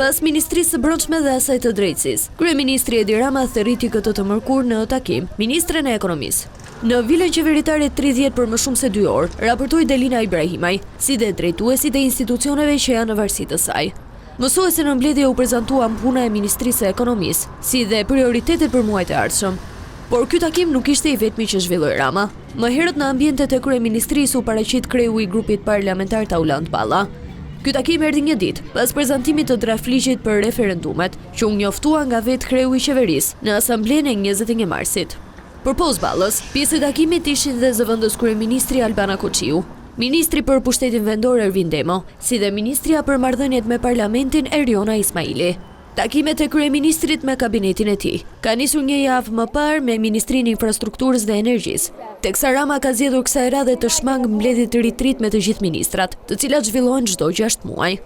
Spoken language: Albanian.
Pas Ministrisë së Brendshme dhe asaj të Drejtësisë, kryeministri Edi Rama thërriti këtë të mërkur në takim ministren e Ekonomisë. Në vilën qeveritare 30 për më shumë se 2 orë, raportoi Delina Ibrahimaj, si dhe drejtuesit e institucioneve që janë në varësi të saj. Mësuese në mbledhje u prezantuan puna e Ministrisë së Ekonomisë, si dhe prioritetet për muajt e ardhshëm. Por ky takim nuk ishte i vetmi që zhvilloi Rama. Më herët në ambientet e kryeministrisë u paraqit kreu i grupit parlamentar Tauland Palla. Ky takim erdhi një ditë pas prezantimit të draftligjit për referendumet, që u njoftua nga vetë kreu i qeverisë në asamblenë e 21 marsit. Përpos Ballës, pjesë e takimit ishin dhe zëvendës kryeministri Albana Koçiu, ministri për pushtetin vendor Ervin Demo, si dhe ministria për marrëdhëniet me parlamentin Eriona Ismaili. Takimet e kryeministrit me kabinetin e tij ka nisur një javë më parë me Ministrinë e Infrastrukturës dhe Energjisë, teksa Rama ka zgjedhur kësaj radhe të shmang mbledhje të ritrit me të gjithë ministrat, të cilat zhvillohen çdo 6 muaj.